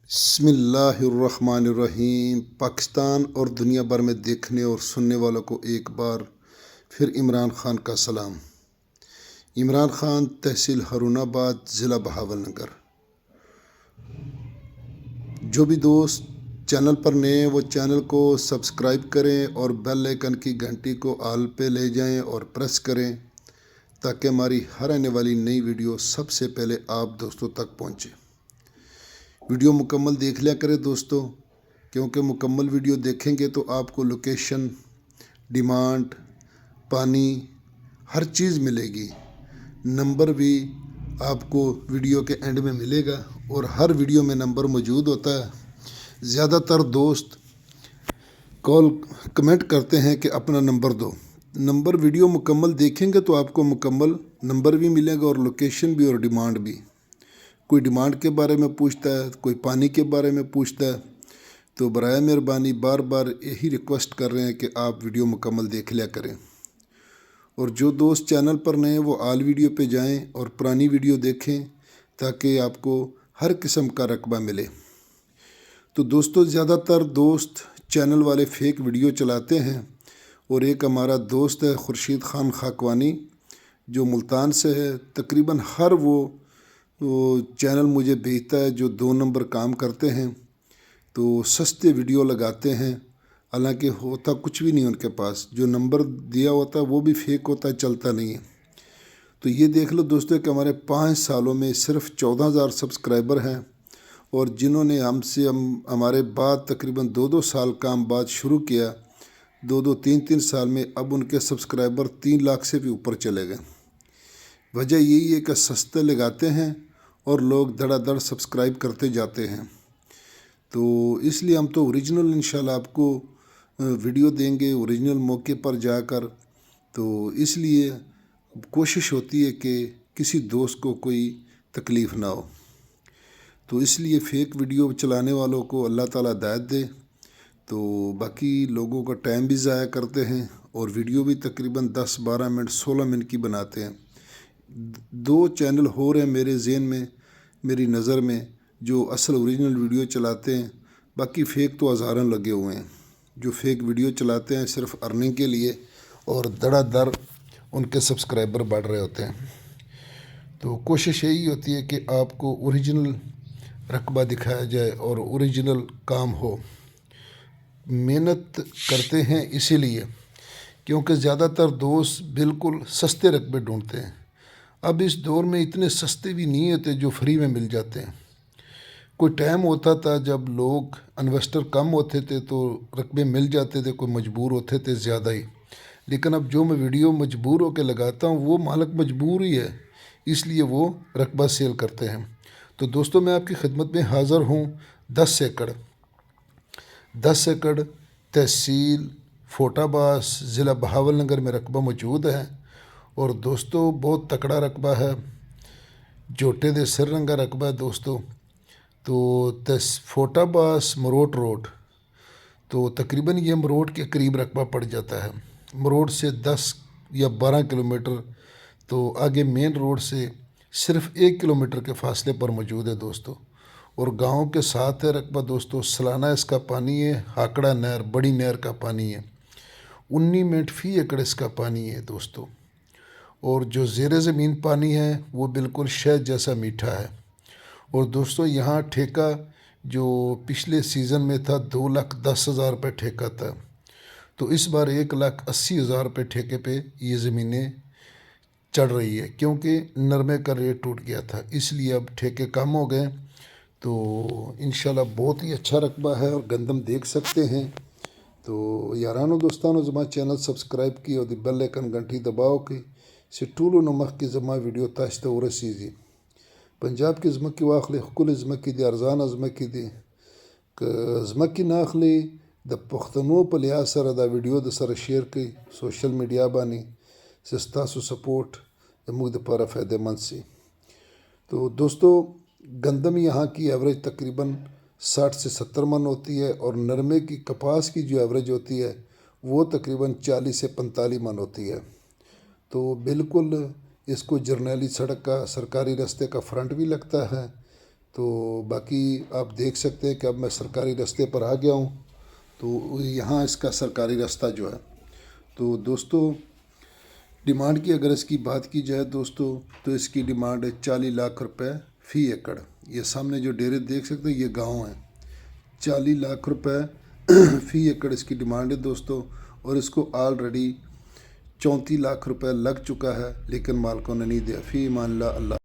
बिस्मिल्लाहिर्रहमानिर्रहीम। पाकिस्तान और दुनिया भर में देखने और सुनने वालों को एक बार फिर इमरान ख़ान का सलाम। इमरान ख़ान, तहसील हारूनाबाद, ज़िला बहावलनगर। जो भी दोस्त चैनल पर नए हैं वो चैनल को सब्सक्राइब करें और बेल आइकन की घंटी को ऑल पे ले जाएं और प्रेस करें ताकि हमारी हर आने वाली नई वीडियो सबसे पहले आप दोस्तों तक पहुंचे। वीडियो मुकम्मल देख लिया करें दोस्तों, क्योंकि मुकम्मल वीडियो देखेंगे तो आपको लोकेशन, डिमांड, पानी, हर चीज़ मिलेगी। नंबर भी आपको वीडियो के एंड में मिलेगा और हर वीडियो में नंबर मौजूद होता है। ज़्यादातर दोस्त कमेंट करते हैं कि अपना नंबर दो। नंबर वीडियो मुकम्मल देखेंगे तो आपको मुकम्मल नंबर भी मिलेगा और लोकेशन भी और डिमांड भी। कोई डिमांड के बारे में पूछता है, कोई पानी के बारे में पूछता है, तो बराए मेहरबानी बार बार यही रिक्वेस्ट कर रहे हैं कि आप वीडियो मुकम्मल देख लिया करें। और जो दोस्त चैनल पर नए हैं वो आल वीडियो पे जाएं और पुरानी वीडियो देखें ताकि आपको हर किस्म का रकबा मिले। तो दोस्तों, ज़्यादातर दोस्त चैनल वाले फेक वीडियो चलाते हैं और एक हमारा दोस्त है खुर्शीद ख़ान खाकवानी जो मुल्तान से है। तकरीबन हर वो चैनल मुझे भेजता है जो 2 नंबर काम करते हैं, तो सस्ते वीडियो लगाते हैं, हालांकि होता कुछ भी नहीं उनके पास। जो नंबर दिया होता है वो भी फेक होता है, चलता नहीं है। तो ये देख लो दोस्तों कि हमारे 5 सालों में सिर्फ 14,000 सब्सक्राइबर हैं और जिन्होंने हमारे बाद तकरीबन 2-2 साल काम बाद शुरू किया, 2-2, 3-3 साल में अब उनके सब्सक्राइबर 3 लाख से भी ऊपर चले गए। वजह यही है कि सस्ते लगाते हैं और लोग धड़ाधड़ सब्सक्राइब करते जाते हैं। तो इसलिए हम तो ओरिजिनल इंशाल्लाह आपको वीडियो देंगे ओरिजिनल मौके पर जाकर। तो इसलिए कोशिश होती है कि किसी दोस्त को कोई तकलीफ़ ना हो। तो इसलिए फ़ेक वीडियो चलाने वालों को अल्लाह ताला हिदायत दे। तो बाकी लोगों का टाइम भी ज़ाया करते हैं और वीडियो भी तकरीबन 10-12 मिनट 16 मिनट की बनाते हैं। 2 चैनल हो रहे हैं मेरे ज़हन में, मेरी नज़र में, जो असल ओरिजिनल वीडियो चलाते हैं। बाकी फ़ेक तो हज़ारों लगे हुए हैं जो फ़ेक वीडियो चलाते हैं सिर्फ अर्निंग के लिए और धड़ाधड़ उनके सब्सक्राइबर बढ़ रहे होते हैं। तो कोशिश यही होती है कि आपको ओरिजिनल रकबा दिखाया जाए और ओरिजिनल काम हो। मेहनत करते हैं इसीलिए क्योंकि ज़्यादातर दोस्त बिल्कुल सस्ते रकबे ढूंढते हैं। अब इस दौर में इतने सस्ते भी नहीं होते जो फ्री में मिल जाते हैं। कोई टाइम होता था जब लोग इन्वेस्टर कम होते थे तो रकबे मिल जाते थे, कोई मजबूर होते थे ज़्यादा ही। लेकिन अब जो मैं वीडियो मजबूर होकर लगाता हूँ वो मालिक मजबूर ही है, इसलिए वो रकबा सेल करते हैं। तो दोस्तों, मैं आपकी खिदमत में हाज़िर हूँ। 10 एकड़ तहसील फोटाबास, ज़िला बहावलनगर में रकबा मौजूद है। और दोस्तों बहुत तकड़ा रकबा है, जोटे दे सिर रंगा रकबा है दोस्तों। तो फोटाबास मरोट रोड, तो तकरीबन ये मरोट के करीब रकबा पड़ जाता है। मरोट से 10 या 12 किलोमीटर, तो आगे मेन रोड से सिर्फ 1 किलोमीटर के फासले पर मौजूद है दोस्तों। और गांव के साथ है रकबा दोस्तों। सालाना इसका पानी है, हाकड़ा नहर, बड़ी नहर का पानी है। 19 मिनट फी एकड़ इसका पानी है दोस्तों। और जो ज़ेरे ज़मीन पानी है वो बिल्कुल शहद जैसा मीठा है। और दोस्तों, यहाँ ठेका जो पिछले सीज़न में था 2,10,000 रुपये ठेका था, तो इस बार 1,80,000 रुपये ठेके पे ये ज़मीनें चढ़ रही है क्योंकि नरमे का रेट टूट गया था, इसलिए अब ठेके कम हो गए। तो इंशाल्लाह बहुत ही अच्छा रकबा है और गंदम देख सकते हैं। तो यारानो दोस्तानो, जमा चैनल सब्सक्राइब की और बेल आइकन घंटी दबाओ कि टूलो नमक की जमा वीडियो ताश्त और रसीजी पंजाब की ज़मक की वाखली कुल ज़मक की अर्जान ज़मक की दी ज़मक की नाखली द पुख्तनों पर लिहाज सर दा वीडियो द सर शेयर की सोशल मीडिया बानी सस्ता सु सपोर्ट मुद पर फ़ायदेमंद सी। तो दोस्तों, गंदम यहाँ की एवरेज तकरीबन 60 से 70 मन होती है और नरमे की कपास की जो एवरेज होती है वो तकरीबन 40 से 45 मन होती है। तो बिल्कुल इसको जर्नैली सड़क का, सरकारी रास्ते का फ्रंट भी लगता है। تو باقی آپ دیکھ سکتے ہیں کہ اب میں سرکاری راستے پر آ گیا ہوں. تو یہاں اس کا سرکاری راستہ جو ہے. تو دوستو ڈیمانڈ کی اگر اس کی بات کی جائے دوستو تو اس کی ڈیمانڈ ہے 40 لاکھ روپے فی ایکڑ. یہ سامنے جو ڈیرے دیکھ سکتے ہیں یہ گاؤں ہیں. 40 لاکھ روپے فی ایکڑ اس کی ڈیمانڈ ہے دوستو. اور اس کو آلریڈی 34 لاکھ روپے لگ چکا ہے لیکن مالکوں نے نہیں دیا. فی امان اللہ. اللہ